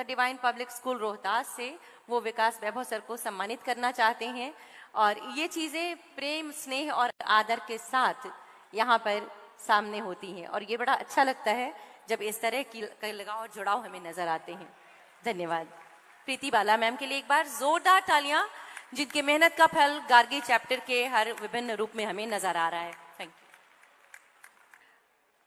The divine public school Rohtas से वो विकास वैभव sir को सम्मानित करना चाहते हैं। और ये चीज़ें प्रेम, स्नेह और आदर के साथ यहाँ पर सामने होती हैं और ये बड़ा अच्छा लगता है जब इस तरह की लगाव और जुड़ाव हमें नजर आते हैं। धन्यवाद। प्रीति बाला मैम के लिए एक बार जोरदार तालियां, जिनकी मेहनत का फल गार्गी चैप्टर के हर विभिन्न रूप में हमें नजर आ रहा है। Thank you.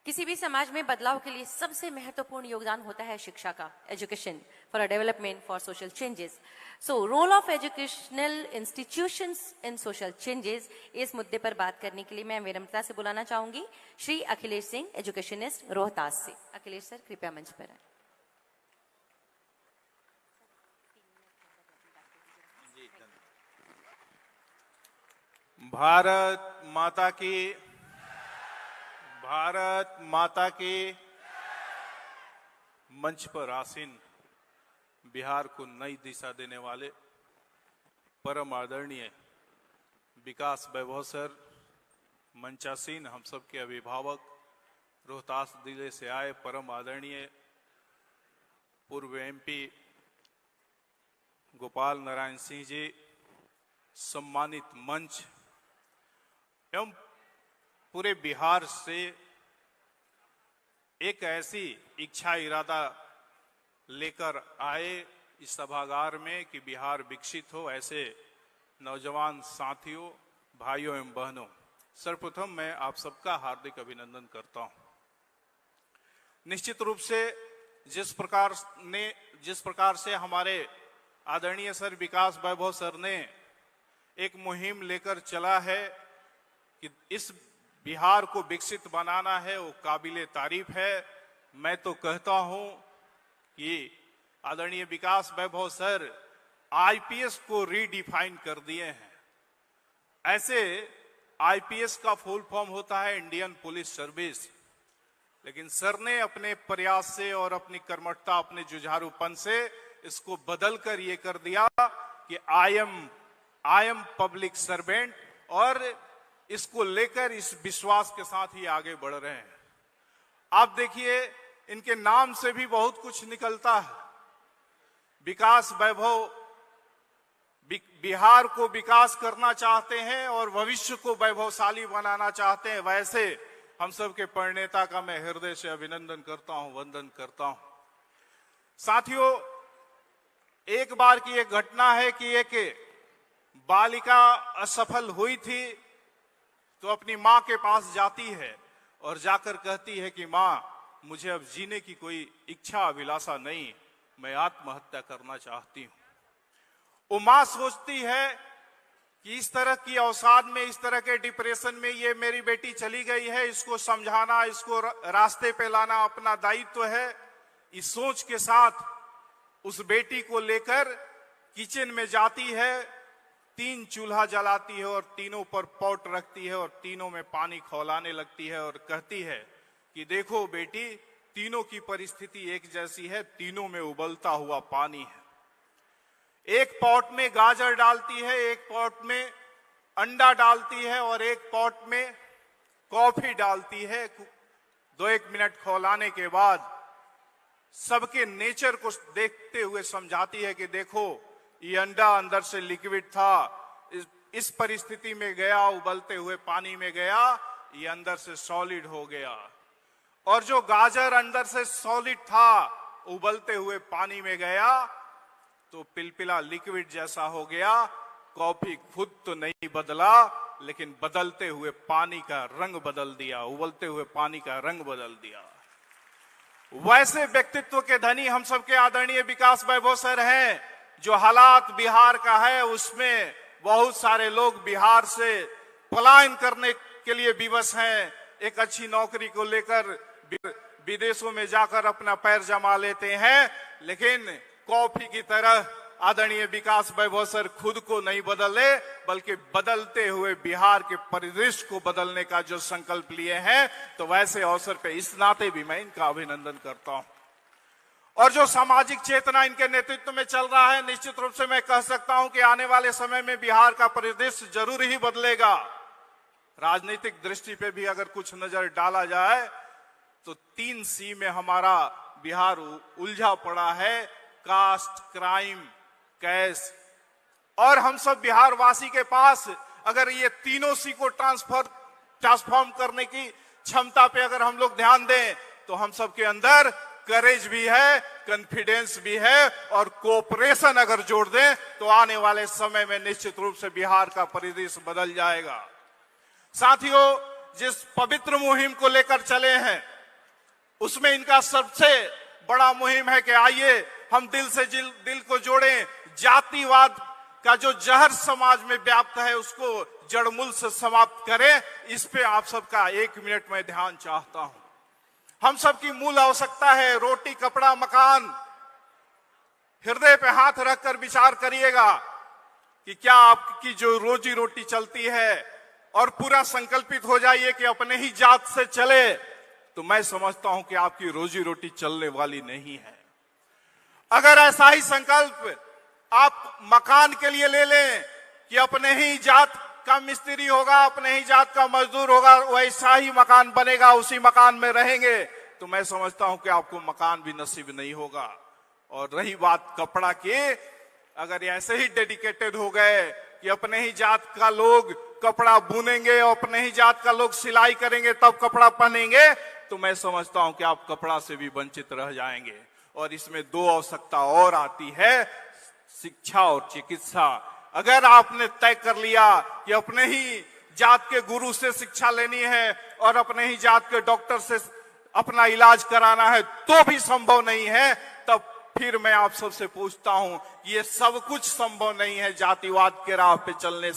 किसी भी समाज में बदलाव के लिए सबसे महत्वपूर्ण योगदान होता है शिक्षा का, education for a development for social changes. So role of educational institutions in social changes, इस मुद्दे पर बात करने के लिए मैं विनम्रता से बुलाना चाहूंगी श्री अखिलेश सिंह, एजुकेशनिस्ट रोहतास से। अखिलेश सर कृपया मंच पर आए। भारत माता की मंच पर आसीन बिहार को नई दिशा देने वाले परम आदरणीय विकास वैभव सर, मंचासीन हम सबके अभिभावक, रोहतास जिले से आए परम आदरणीय पूर्व एमपी गोपाल नारायण सिंह जी, सम्मानित मंच एवं पूरे बिहार से एक ऐसी इच्छा इरादा लेकर आए इस सभागार में कि बिहार विकसित हो, ऐसे नौजवान साथियों, भाइयों एवं बहनों, सर्वप्रथम मैं आप सबका हार्दिक अभिनंदन करता हूं। निश्चित रूप से जिस प्रकार से हमारे आदरणीय सर विकास वैभव सर ने एक मुहिम लेकर चला है कि इस बिहार को विकसित बनाना है, वो काबिले तारीफ है। मैं तो कहता हूं कि आदरणीय विकास वैभव सर आईपीएस को रीडिफाइन कर दिए हैं। ऐसे आईपीएस का फुल फॉर्म होता है इंडियन पुलिस सर्विस, लेकिन सर ने अपने प्रयास से और अपनी कर्मठता, अपने जुझारूपन से इसको बदलकर ये कर दिया कि आई एम पब्लिक सर्वेंट, और इसको लेकर इस विश्वास के साथ ही आगे बढ़ रहे हैं। आप देखिए इनके नाम से भी बहुत कुछ निकलता है। विकास वैभव बिहार को विकास करना चाहते हैं और भविष्य को वैभवशाली बनाना चाहते हैं। वैसे हम सब के प्रणेता का मैं हृदय से अभिनंदन करता हूं, वंदन करता हूं। साथियों, एक बार की एक घटना है कि एक बालिका असफल हुई थी तो अपनी मां के पास जाती है और जाकर कहती है कि मां, मुझे अब जीने की कोई इच्छा अभिलाषा नहीं, मैं आत्महत्या करना चाहती हूं। वो मां सोचती है कि इस तरह की अवसाद में, इस तरह के डिप्रेशन में ये मेरी बेटी चली गई है, इसको समझाना, इसको रास्ते पे लाना अपना दायित्व है। इस सोच के साथ उस बेटी को लेकर किचन में जाती है, 3 चूल्हा जलाती है और तीनों पर पॉट रखती है और तीनों में पानी खौलाने लगती है और कहती है कि देखो बेटी, तीनों की परिस्थिति एक जैसी है, तीनों में उबलता हुआ पानी है। एक पॉट में गाजर डालती है, एक पॉट में अंडा डालती है और एक पॉट में कॉफी डालती है। 2-1 मिनट खौलाने के बाद सबके नेचर को देखते हुए समझाती है कि देखो, ये अंडा अंदर से लिक्विड था, इस परिस्थिति में गया, उबलते हुए पानी में गया, ये अंदर से सॉलिड हो गया। और जो गाजर अंदर से सॉलिड था, उबलते हुए पानी में गया तो पिलपिला लिक्विड जैसा हो गया। कॉफी खुद तो नहीं बदला, लेकिन बदलते हुए पानी का रंग बदल दिया, उबलते हुए पानी का रंग बदल दिया। वैसे व्यक्तित्व के धनी हम सबके आदरणीय विकास वैभव सर हैं। जो हालात बिहार का है उसमें बहुत सारे लोग बिहार से पलायन करने के लिए विवश हैं। एक अच्छी नौकरी को लेकर विदेशों में जाकर अपना पैर जमा लेते हैं, लेकिन कॉफी की तरह आदरणीय विकास वैभव सर खुद को नहीं बदले, बल्कि बदलते हुए बिहार के परिदृश्य को बदलने का जो संकल्प लिए हैं, तो वैसे अवसर पे इस नाते भी मैं इनका अभिनंदन करता हूं। और जो सामाजिक चेतना इनके नेतृत्व में चल रहा है, निश्चित रूप से मैं कह सकता हूं कि आने वाले समय में बिहार का परिदृश्य जरूर ही बदलेगा। राजनीतिक दृष्टि पे भी अगर कुछ नजर डाला जाए तो 3 सी में हमारा बिहार उलझा पड़ा है। Caste, crime, cash. और हम सब बिहार वासी के पास अगर ये तीनों सी को ट्रांसफॉर्म करने की क्षमता पे अगर हम लोग ध्यान दें तो हम सब के अंदर करेज भी है, कॉन्फिडेंस भी है और कोऑपरेशन अगर जोड़ दें तो आने वाले समय में निश्चित रूप से बिहार का परिदृश्य बदल जाएगा। साथियों, जिस पवित्र मुहिम को लेकर चले हैं उसमें इनका सबसे बड़ा मुहिम है कि आइए हम दिल से दिल को जोड़ें, जातिवाद का जो जहर समाज में व्याप्त है उसको जड़मूल से समाप्त करें। इस पे आप सबका 1 मिनट में ध्यान चाहता हूं। हम सबकी मूल आवश्यकता है रोटी, कपड़ा, मकान। हृदय पे हाथ रखकर विचार करिएगा कि क्या आपकी जो रोजी रोटी चलती है, और पूरा संकल्पित हो जाइए कि अपने ही जात से चले, तो मैं समझता हूं कि आपकी रोजी रोटी चलने वाली नहीं है। अगर ऐसा ही संकल्प आप मकान के लिए ले लें कि अपने ही जात का मिस्त्री होगा, अपने ही जात का मजदूर होगा, वैसा ही मकान बनेगा, उसी मकान में रहेंगे, तो मैं समझता हूं कि आपको मकान भी नसीब नहीं होगा। और रही बात कपड़ा की, अगर ऐसे ही डेडिकेटेड हो गए कि अपने ही जात का लोग कपड़ा बुनेंगे और अपने ही जात का लोग सिलाई करेंगे तब कपड़ा पहनेंगे, तो मैं समझता हूं कि आप कपड़ा से भी वंचित रह जाएंगे। और इसमें 2 आवश्यकता और आती है, शिक्षा और चिकित्सा। अगर आपने तय कर लिया कि अपने ही जात के गुरु से शिक्षा लेनी है और अपने ही जात के डॉक्टर से अपना इलाज कराना है तो भी संभव नहीं है, तब फिर मैं आप सबसे पूछता हूं, ये सब कुछ संभव नहीं है जातिवाद के राह पे चलने